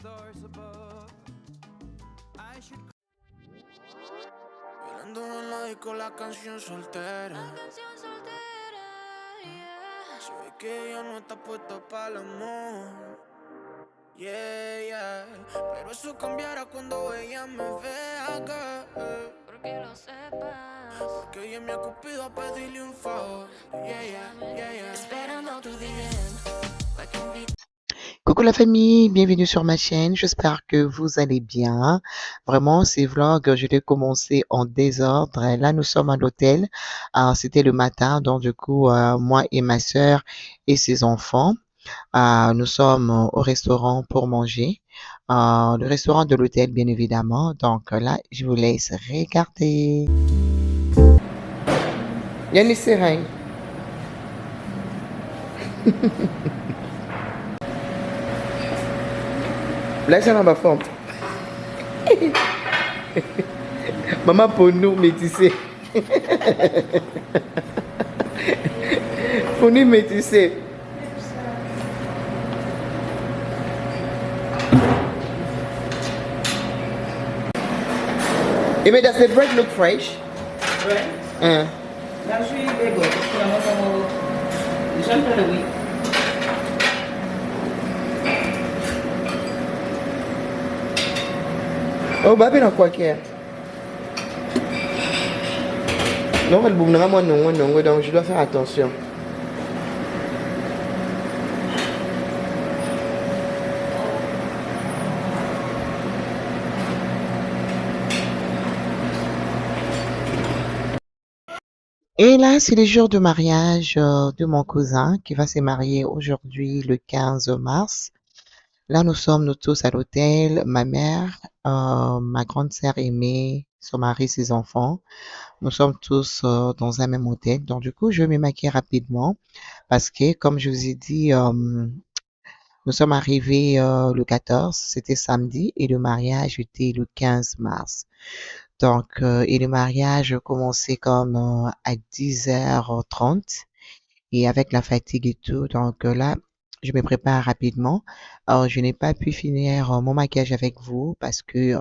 Bailando en la disco la canción soltera. Se ve que ella no está puesta para el amor. Yeah, yeah. Pero eso cambiará cuando ella me vea, girl. Porque lo sepas. Porque ella me ha cupido a pedirle un favor. Yeah, yeah, yeah, yeah. Esperando tu DM. Coucou la famille, bienvenue sur ma chaîne, j'espère que vous allez bien. Vraiment, ces vlogs, je l'ai commencé en désordre. Là, nous sommes à l'hôtel. C'était le matin, donc du coup, moi et ma soeur et ses enfants, nous sommes au restaurant pour manger. Le restaurant de l'hôtel, bien évidemment. Donc là, je vous laisse regarder. Yannis Seraing. Là, c'est dans ma forme. Maman pour nous métissés. Pour nous métissés. Et mais does the bread look fresh? Bread? That's really very good. It's one for the week. Oh, babi na quoi qu'il non, elle boumera moi non, donc je dois faire attention. Et là, c'est le jour de mariage de mon cousin qui va se marier aujourd'hui le 15 mars. Là, nous sommes tous à l'hôtel, ma mère, ma grande sœur aimée, son mari, ses enfants. Nous sommes tous dans un même hôtel. Donc, du coup, je vais me maquiller rapidement parce que, comme je vous ai dit, nous sommes arrivés le 14, c'était samedi, et le mariage était le 15 mars. Donc, et le mariage commençait comme à 10h30 et avec la fatigue et tout. Donc là, je me prépare rapidement. Alors, je n'ai pas pu finir mon maquillage avec vous parce que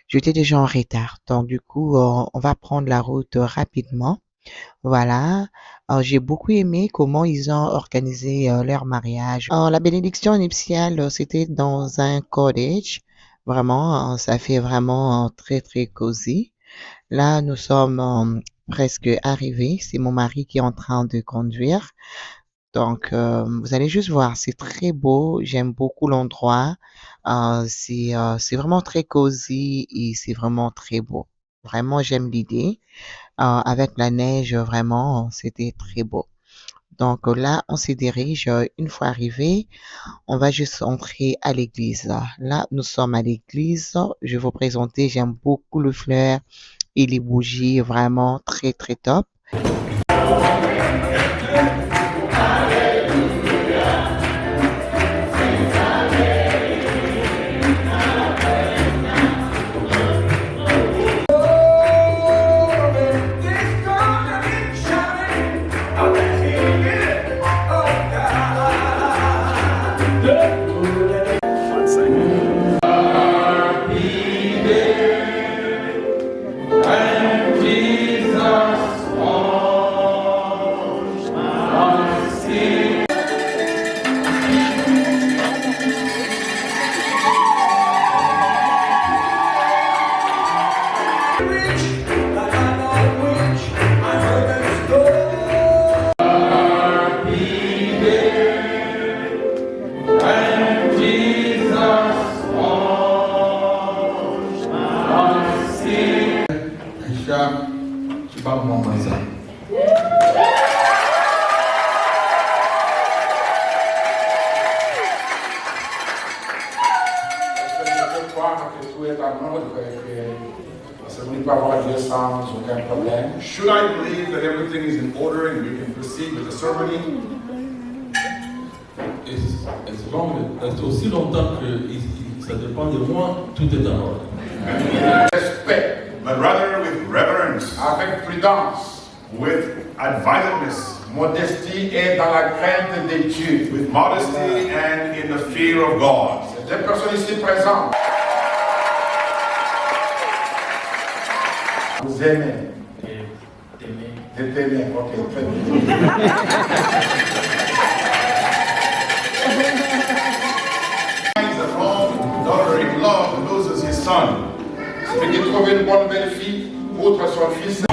j'étais déjà en retard. Donc, du coup, on va prendre la route rapidement. Voilà. Alors, j'ai beaucoup aimé comment ils ont organisé leur mariage. Alors, la bénédiction nuptiale, c'était dans un cottage. Vraiment, ça fait vraiment très, très cosy. Là, nous sommes presque arrivés. C'est mon mari qui est en train de conduire. Donc, vous allez juste voir, c'est très beau. J'aime beaucoup l'endroit. C'est vraiment très cosy et c'est vraiment très beau. Vraiment, j'aime l'idée. Avec la neige, vraiment, c'était très beau. Donc là, on se dirige. Une fois arrivé, on va juste entrer à l'église. Là, nous sommes à l'église. Je vais vous présenter. J'aime beaucoup le fleur et les bougies. Vraiment très, très top. Tu parles mon voisin. Je crois que tout est en ordre parce que vous ne pouvez avoir Dieu sans aucun problème. Should I believe that everything is in order and we can proceed with the ceremony? Et aussi longtemps que ça dépend de moi, tout est en ordre. Respect, but rather with reverence, Avec prudence, with advisedness, modestie et dans la crainte de Dieu. with modesty and in the fear of God. des personnes ici présentes. Vous aimez. T'aimer, ok, très bien. A wrong daughter-in-law loses his son. Celui qui trouve une bonne belle-fille, outre son fils.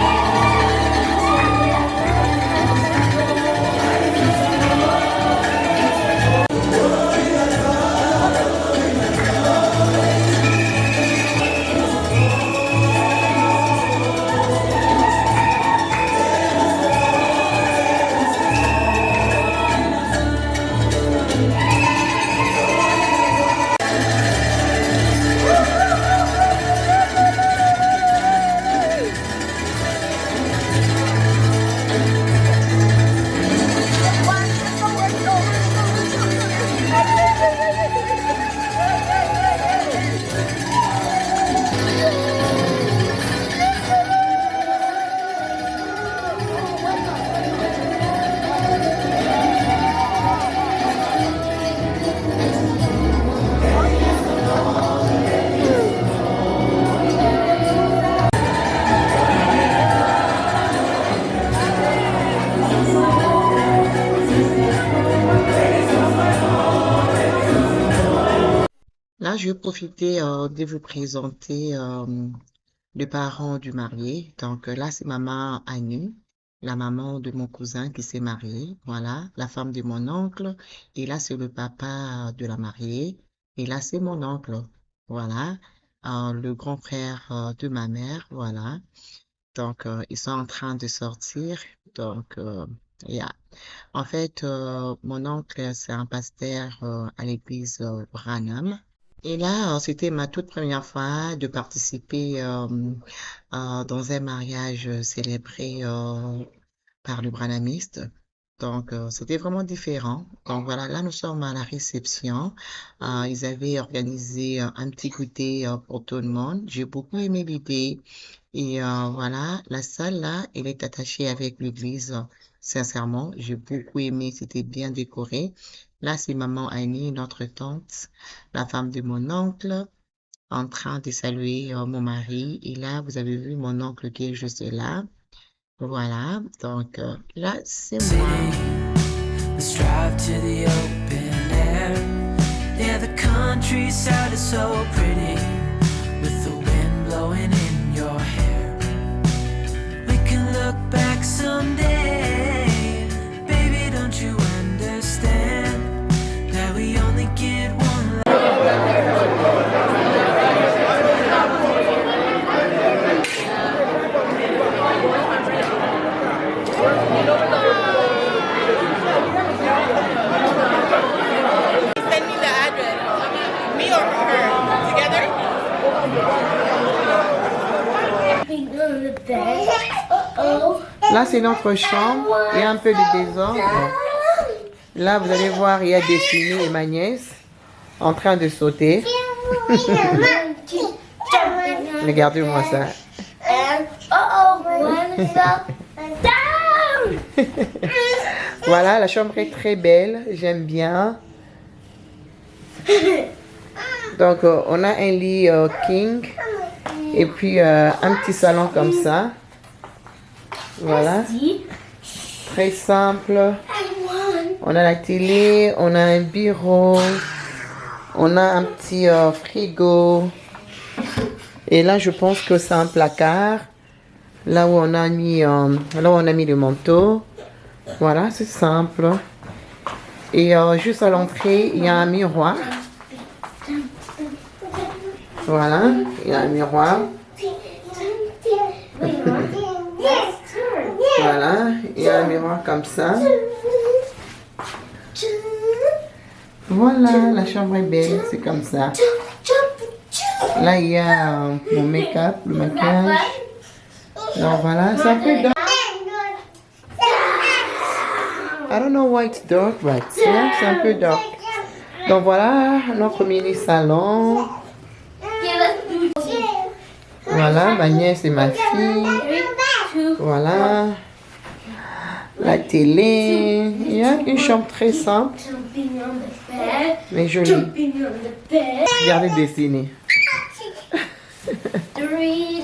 Là, je vais profiter de vous présenter les parents du marié. Donc là, c'est maman Annie, la maman de mon cousin qui s'est marié. Voilà, la femme de mon oncle. Et là, c'est le papa de la mariée. Et là, c'est mon oncle. Voilà, le grand frère de ma mère. Voilà. Donc, ils sont en train de sortir. Donc, yeah. En fait, mon oncle, c'est un pasteur à l'église Branham. Et là, c'était ma toute première fois de participer dans un mariage célébré par le branhamiste. Donc, c'était vraiment différent. Donc, voilà, là, nous sommes à la réception. Ils avaient organisé un petit goûter pour tout le monde. J'ai beaucoup aimé l'idée. Et voilà, la salle, là, elle est attachée avec l'église. Sincèrement, j'ai beaucoup aimé. C'était bien décoré. Là, c'est maman Annie, notre tante, la femme de mon oncle, en train de saluer mon mari. Et là, vous avez vu mon oncle qui est juste là. Voilà, donc là, c'est moi. Let's drive to the open air. Yeah, the countryside is so pretty with the wind blowing in your hair. We can look back someday. Baby, don't you understand that we only get one life? Send me the address. Me or her? Together? Là, c'est notre chambre. Il y a un peu de désordre. Là, vous allez voir, il y a Destiny et ma nièce en train de sauter. Regardez-moi ça. Voilà, la chambre est très belle. J'aime bien. Donc, on a un lit king. Et puis, un petit salon comme ça. Voilà. Très simple. On a la télé, on a un bureau, on a un petit frigo. Et là, je pense que c'est un placard. Là où on a mis, le manteau. Voilà, c'est simple. Et juste à l'entrée, il y a un miroir. Voilà, il y a un miroir. Voilà, il y a un miroir comme ça. Voilà, la chambre est belle, c'est comme ça. Là, il y a mon make-up, le maquillage. Alors voilà, c'est un peu dark. I don't know why it's dark, but yeah, c'est un peu dark. Donc voilà, notre mini salon. Voilà, ma nièce et ma fille. Voilà. La télé. Il y a une chambre très simple. the bed, Mais joli. jumping on the bed. Regardez dessiner. 3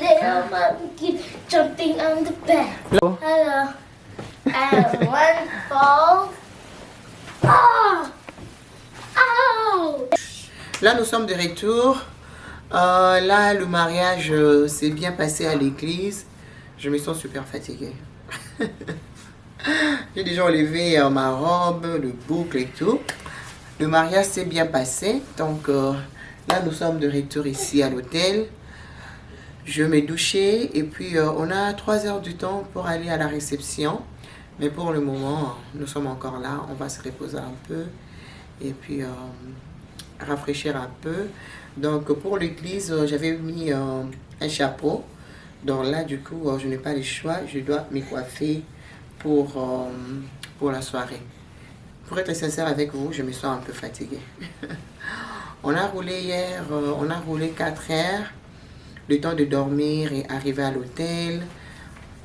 little monkeys jumping on the bed. Hello. And one fall. Oh! Oh! Là, nous sommes de retour. Là, le mariage s'est bien passé à l'église. Je me sens super fatiguée. J'ai déjà enlevé ma robe, le boucle et tout. Le mariage s'est bien passé. Donc, là, nous sommes de retour ici à l'hôtel. Je me doucher et puis on a 3 heures du temps pour aller à la réception. Mais pour le moment, nous sommes encore là. On va se reposer un peu et puis rafraîchir un peu. Donc pour l'église, j'avais mis un chapeau. Donc là, du coup, je n'ai pas le choix. Je dois me coiffer pour la soirée. Pour être sincère avec vous, je me sens un peu fatiguée. On a roulé hier, on a roulé 4 heures. Le temps de dormir et arriver à l'hôtel.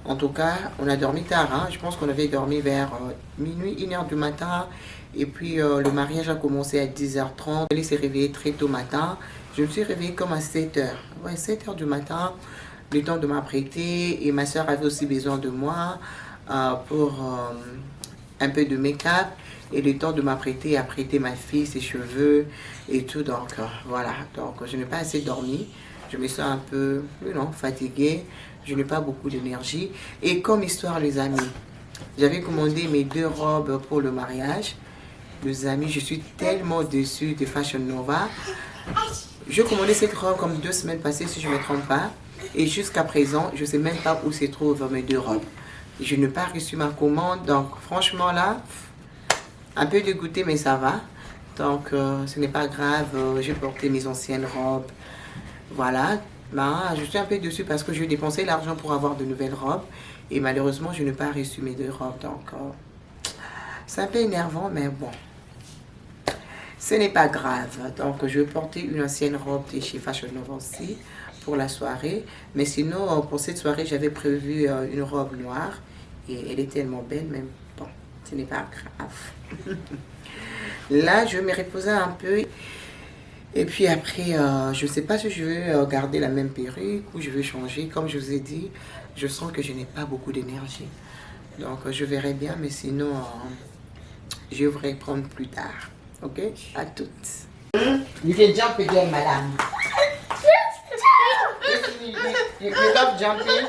En tout cas, on a dormi tard. Hein? Je pense qu'on avait dormi vers minuit, 1h du matin. Et puis, le mariage a commencé à 10h30. Elle s'est réveillée très tôt matin. Je me suis réveillée comme à 7h. Ouais, 7h du matin. Le temps de m'apprêter. Et ma soeur avait aussi besoin de moi pour un peu de make-up. Et le temps de m'apprêter et apprêter ma fille, ses cheveux et tout. Donc, voilà. Donc, je n'ai pas assez dormi. Je me sens un peu fatiguée. Je n'ai pas beaucoup d'énergie. Et comme histoire, les amis, j'avais commandé mes 2 robes pour le mariage. Les amis, je suis tellement déçue de Fashion Nova. Je commandais cette robe comme 2 semaines passées, si je ne me trompe pas. Et jusqu'à présent, je ne sais même pas où se trouvent mes 2 robes. Je n'ai pas reçu ma commande. Donc, franchement, là, un peu dégoûtée, mais ça va. Donc, ce n'est pas grave. J'ai porté mes anciennes robes. Voilà, je suis un peu dessus parce que j'ai dépensé l'argent pour avoir de nouvelles robes et malheureusement je n'ai pas reçu mes 2 robes, donc c'est un peu énervant, mais bon, ce n'est pas grave. Donc je vais porter une ancienne robe de chez Fashion Nova aussi pour la soirée, mais sinon pour cette soirée j'avais prévu une robe noire et elle est tellement belle, mais bon, ce n'est pas grave. Là je vais me reposer un peu. Et puis après, je ne sais pas si je vais garder la même perruque ou je vais changer. Comme je vous ai dit, je sens que je n'ai pas beaucoup d'énergie. Donc, je verrai bien, mais sinon, je vais reprendre plus tard. Ok? À toutes. You can jump again, madame. You love jumping?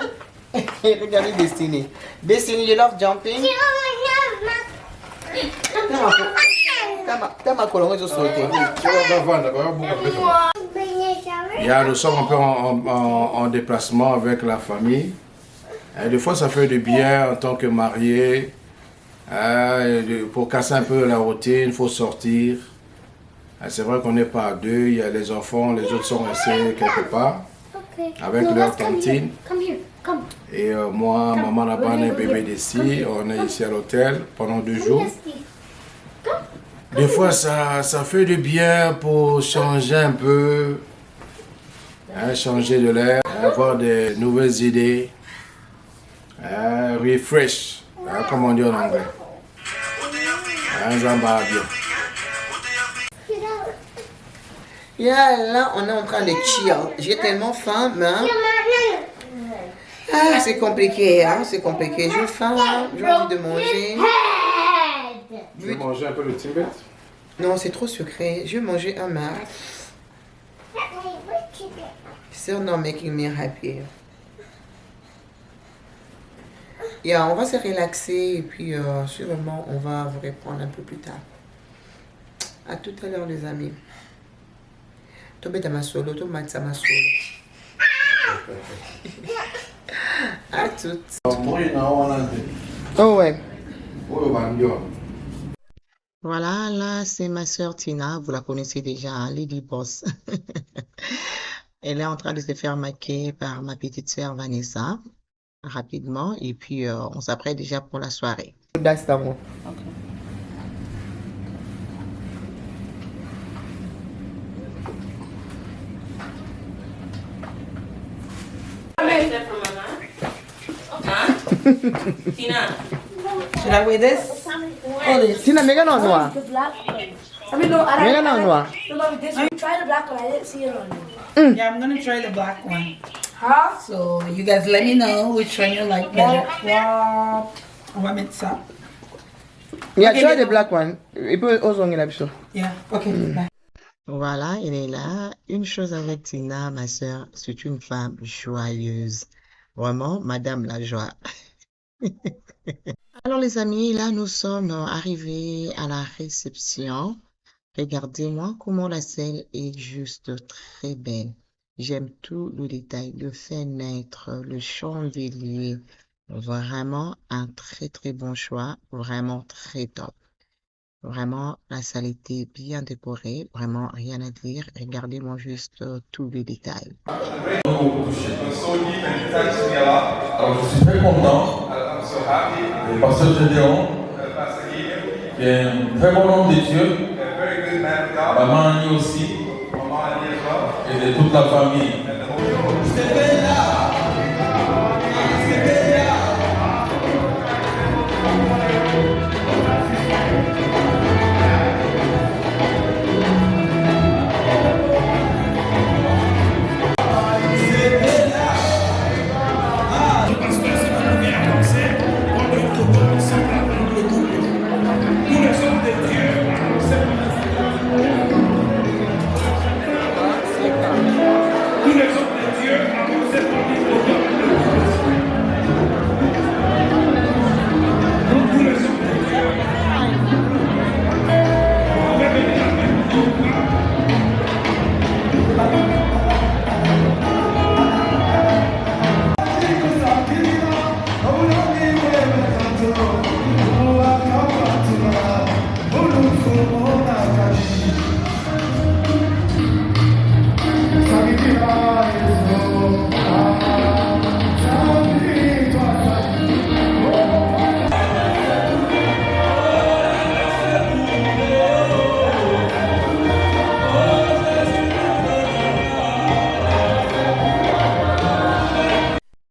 Regardez Destiny. Destiny, you love jumping? Nous sommes un peu en déplacement avec la famille. Et des fois, ça fait du bien en tant que marié. Pour casser un peu la routine, il faut sortir. C'est vrai qu'on n'est pas à 2. Il y a les enfants, les autres sont restés quelque part avec leur tantine. Et moi, maman n'a pas un bébé d'ici. On est ici à l'hôtel pendant 2 jours. Des fois, ça fait du bien pour changer un peu, changer de l'air, avoir des nouvelles idées, refresh, comme on dit en anglais. Ça va bien. Yeah, là, on est en train de chill. J'ai tellement faim, mais... c'est compliqué, hein, c'est compliqué. J'ai faim, j'ai envie de manger. Tu veux manger un peu le Timbit? Non, c'est trop sucré. Je vais manger un mar. Still not making me happy. Yeah, on va se relaxer et puis sûrement on va vous reprendre un peu plus tard. À tout à l'heure les amis. Tobe ta masolo, to matsa masolo. À toutes. Oh ouais. Voilà, là c'est ma soeur Tina, vous la connaissez déjà, hein, Lady Boss. Elle est en train de se faire maquiller par ma petite soeur Vanessa, rapidement, et puis on s'apprête déjà pour la soirée. D'amour. Tina, should I wear this? Tina, mega non noir. The black one. I mean, no, I Mais don't. là, non, noir. No, mommy, this one. Try the black one. I didn't see it on you. Yeah, I'm gonna try the black one. Huh? So you guys let me know which one you like better. On va mettre ça. Yeah, Okay, try mais- the black one. Il peut aussi en là-dessus. Yeah, okay. Bye. Voilà, elle est là. Une chose avec Tina, ma sœur, c'est une femme joyeuse. Vraiment, Madame la joie. Alors les amis, là nous sommes arrivés à la réception. Regardez-moi comment la salle est juste très belle. J'aime tout le détail, le fenêtre, le chandelier. Vraiment un très très bon choix, vraiment très top. Vraiment, la salle était bien décorée, vraiment rien à dire. Regardez-moi juste tous les détails. Alors je suis très content. Le pasteur Gédéon, qui est un très bon homme de Dieu, maman Annie aussi, et de toute la famille.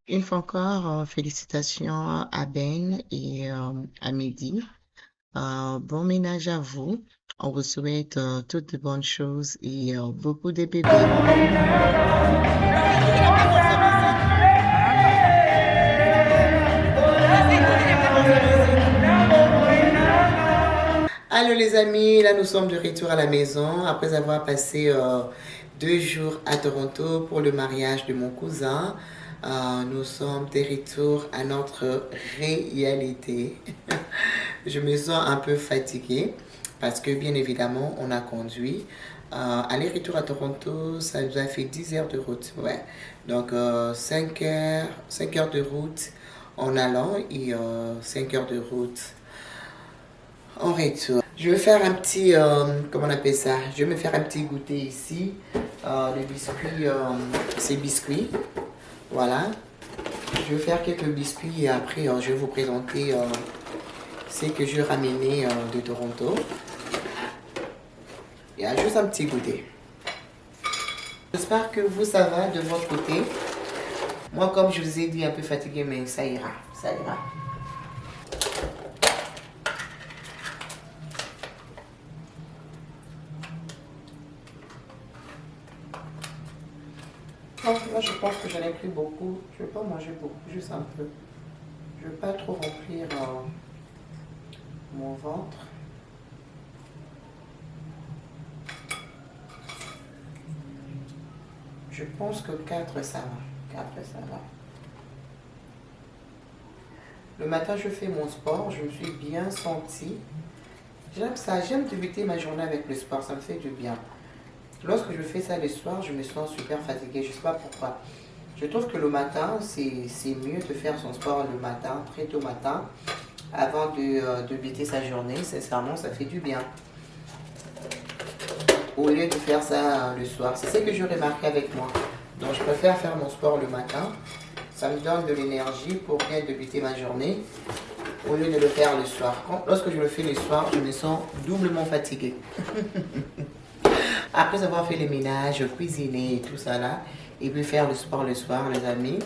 Une fois encore, félicitations à Ben et à Mehdi. Bon ménage à vous. On vous souhaite toutes de bonnes choses et beaucoup de bébés. Alors les amis, là nous sommes de retour à la maison après avoir passé 2 jours à Toronto pour le mariage de mon cousin. Nous sommes de retour à notre réalité. Je me sens un peu fatiguée parce que bien évidemment on a conduit. Aller-retour à Toronto, ça nous a fait 10 heures de route. Ouais. Donc 5 heures de route en allant et 5 heures de route en retour. Je vais faire un petit, comment on appelle ça? Je vais me faire un petit goûter ici. Les biscuits, ces biscuits. Voilà. Je vais faire quelques biscuits et après je vais vous présenter ce que je ramenais de Toronto. Il y a juste un petit goûter. J'espère que vous, ça va de votre côté. Moi, comme je vous ai dit, un peu fatigué, mais ça ira. Ça ira. Non, là, je pense que j'en ai pris beaucoup. Je ne vais pas manger beaucoup, juste un peu. Je ne veux pas trop remplir mon ventre. Je pense que 4, ça va. 4, ça va. Le matin, je fais mon sport. Je me suis bien sentie. J'aime ça. J'aime débuter ma journée avec le sport. Ça me fait du bien. Lorsque je fais ça le soir, je me sens super fatiguée. Je ne sais pas pourquoi. Je trouve que le matin, c'est mieux de faire son sport le matin, très tôt matin, avant de débuter sa journée. Sincèrement, ça fait du bien. Au lieu de faire ça le soir. C'est ce que je remarqué avec moi. Donc, je préfère faire mon sport le matin. Ça me donne de l'énergie pour bien débuter ma journée, au lieu de le faire le soir. Lorsque je le fais le soir, je me sens doublement fatiguée. Après avoir fait le ménage, cuisiner et tout ça là, et puis faire le sport le soir, les amis,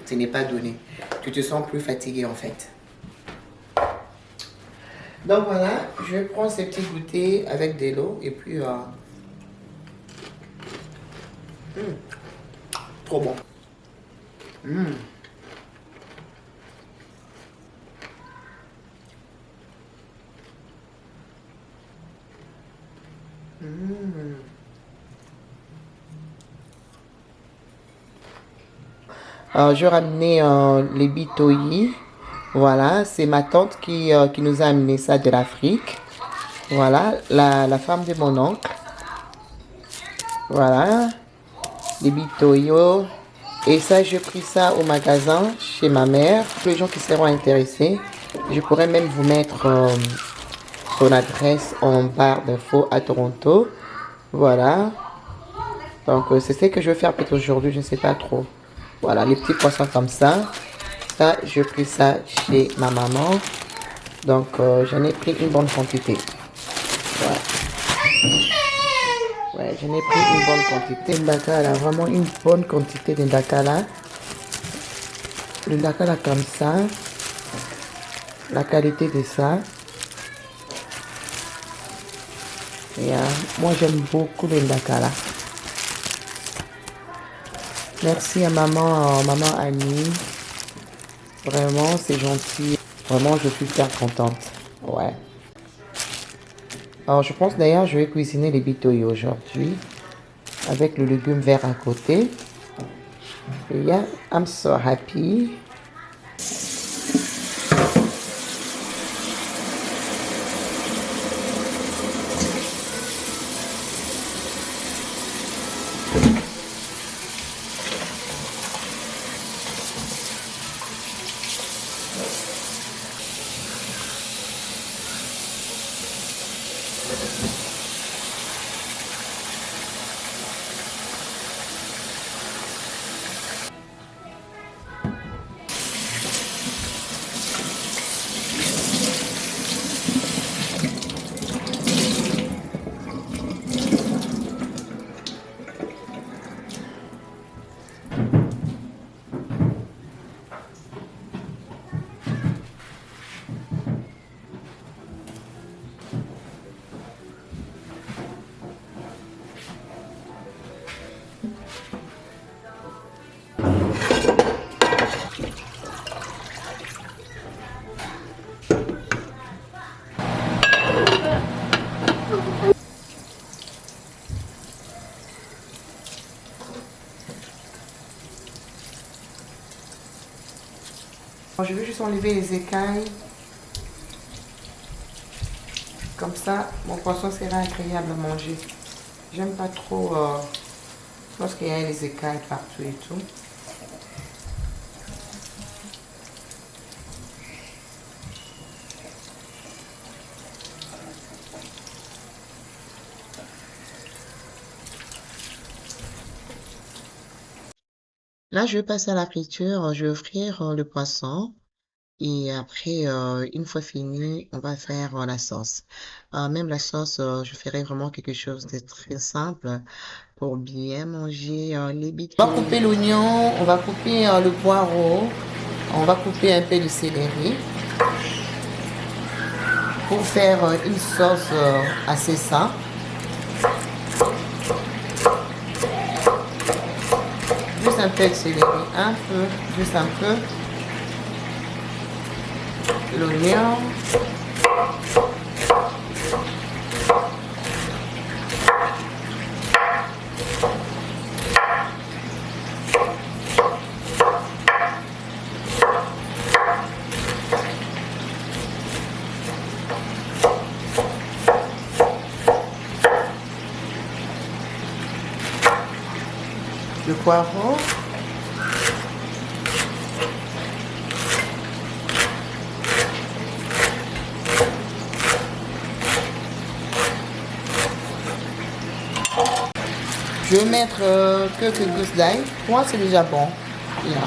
ce n'est pas donné. Tu te sens plus fatigué en fait. Donc voilà, je vais prendre ces petits goûters avec de l'eau et puis... trop bon. Je ramenais les bitoyi. Voilà, c'est ma tante qui nous a amené ça de l'Afrique. Voilà, la femme de mon oncle. Voilà, les bitoyo. Et ça, j'ai pris ça au magasin chez ma mère. Pour les gens qui seront intéressés, je pourrais même vous mettre son adresse en barre d'infos à Toronto. Voilà. Donc, c'est ce que je vais faire peut-être aujourd'hui, je ne sais pas trop. Voilà, les petits poissons comme ça. Ça, j'ai pris ça chez ma maman. Donc, j'en ai pris une bonne quantité. Voilà. Ouais, j'en ai pris une bonne quantité. Ndakala, vraiment une bonne quantité de ndakala. Le ndakala comme ça. La qualité de ça. Et, moi, j'aime beaucoup le ndakala. Merci à maman Annie. Vraiment, c'est gentil. Vraiment, je suis super contente. Ouais. Alors, je pense d'ailleurs, je vais cuisiner les bitoyi aujourd'hui. Avec le légume vert à côté. Et yeah, I'm so happy. Je vais juste enlever les écailles. Comme ça, mon poisson sera agréable à manger. J'aime pas trop lorsqu'il y a les écailles partout et tout. Là, je vais passer à la friture. Je vais frire le poisson. Et après, une fois fini, on va faire la sauce. Même la sauce, je ferai vraiment quelque chose de très simple pour bien manger les bitoyi. On va couper l'oignon, on va couper le poireau, on va couper un peu de céleri pour faire une sauce assez simple. Juste un peu de céleri, un peu, juste un peu. L'oignon. Le poireau. Je vais mettre quelques gousses d'ail. Pour moi, c'est déjà bon. Là.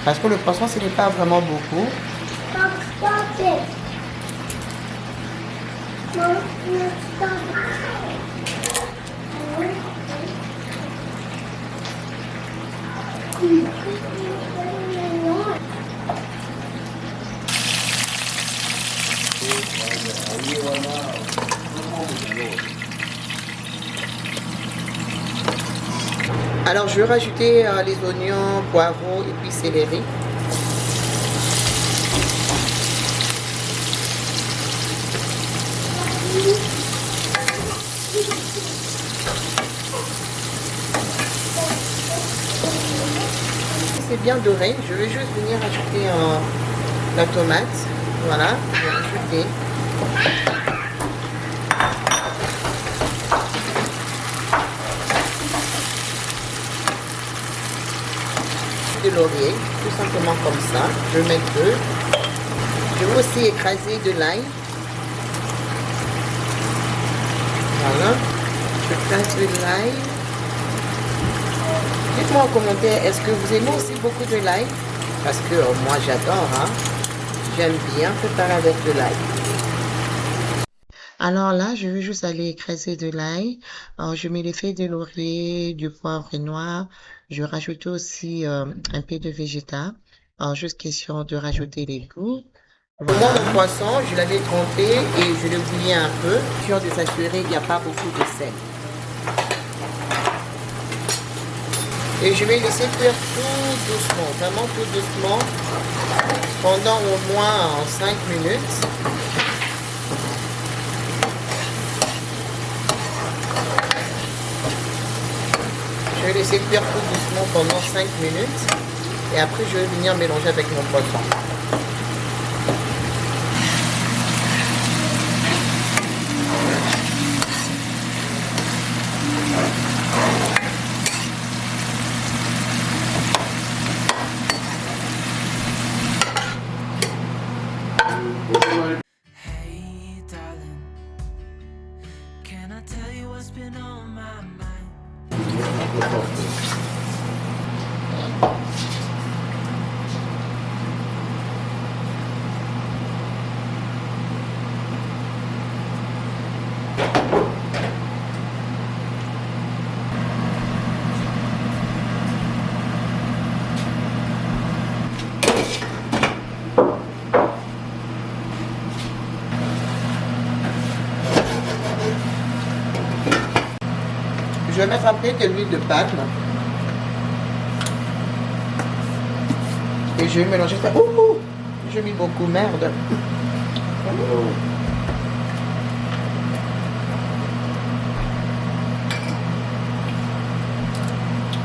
Parce que le poisson, ce n'est pas vraiment beaucoup. Alors je vais rajouter les oignons, poireaux et puis céleri. C'est bien doré, je vais juste venir ajouter la tomate. Voilà, je vais rajouter. De laurier, tout simplement comme ça. Je mets peu. Je vais aussi écraser de l'ail. Voilà. Je place de l'ail. Dites-moi en commentaire, est-ce que vous aimez aussi beaucoup de l'ail? Parce que moi j'adore, hein. J'aime bien préparer avec de l'ail. Alors là, je vais juste aller écraser de l'ail. Je mets les feuilles de laurier, du poivre noir. Je rajoute aussi un peu de végétal. Juste question de rajouter les goûts. Pour moi, mon poisson, je l'avais trempé et je le bouillais un peu. Sûr de s'assurer qu'il n'y a pas beaucoup de sel. Et je vais laisser cuire tout doucement, vraiment tout doucement, pendant au moins 5 minutes. Je vais laisser cuire tout doucement pendant 5 minutes. Et après, je vais venir mélanger avec mon poisson. Hey, darling, can I tell you what's been on my mind? Je vais mettre un peu de l'huile de palme. Et je vais mélanger ça. Ouh, j'ai mis beaucoup, merde.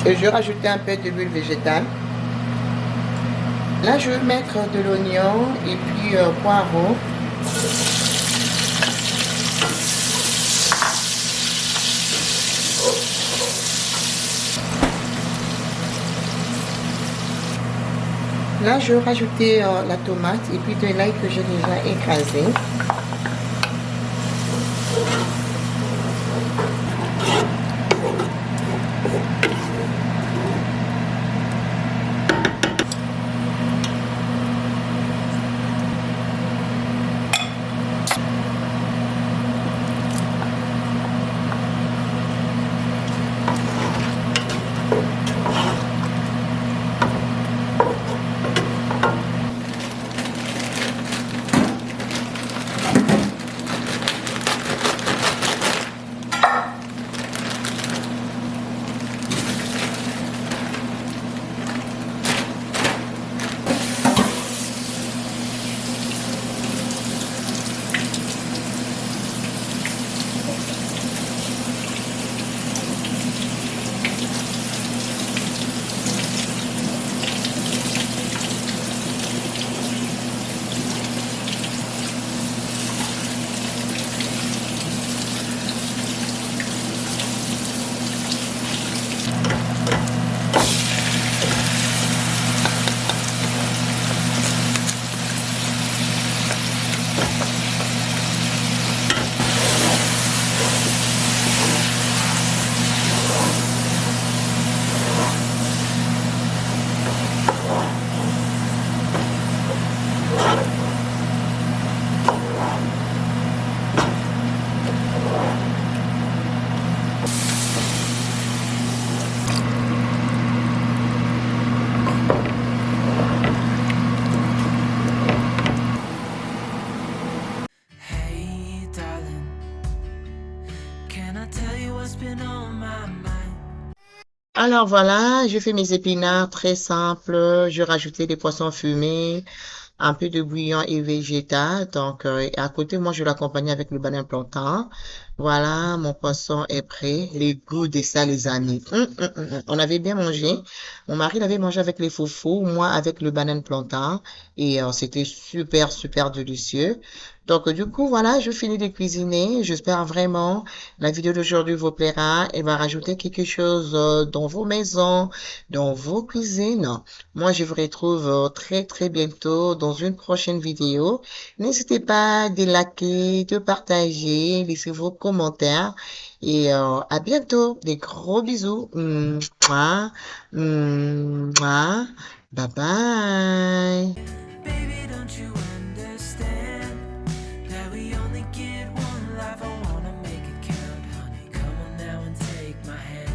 Et je vais rajouter un peu de l'huile végétale. Là, je vais mettre de l'oignon et puis poireau. Là, je vais rajouter la tomate et puis de l'ail que j'ai déjà écrasé. Alors voilà, je fais mes épinards très simples. Je rajoutais des poissons fumés, un peu de bouillon et végétal. Donc, et à côté, moi, je l'accompagnais avec le banane plantain. Voilà, mon poisson est prêt. Les goûts de ça, les amis. On avait bien mangé. Mon mari l'avait mangé avec les foufous, moi avec le banane plantain. Et c'était super, super délicieux. Donc, du coup, voilà, je finis de cuisiner. J'espère vraiment la vidéo d'aujourd'hui vous plaira. Elle va rajouter quelque chose dans vos maisons, dans vos cuisines. Moi, je vous retrouve très, très bientôt dans une prochaine vidéo. N'hésitez pas de liker, de partager, laissez vos commentaires. Et à bientôt. Des gros bisous. Mouah, mouah. Bye bye. Baby, don't you understand that we only get one life? I wanna make it count, honey. Come on now and take my hand.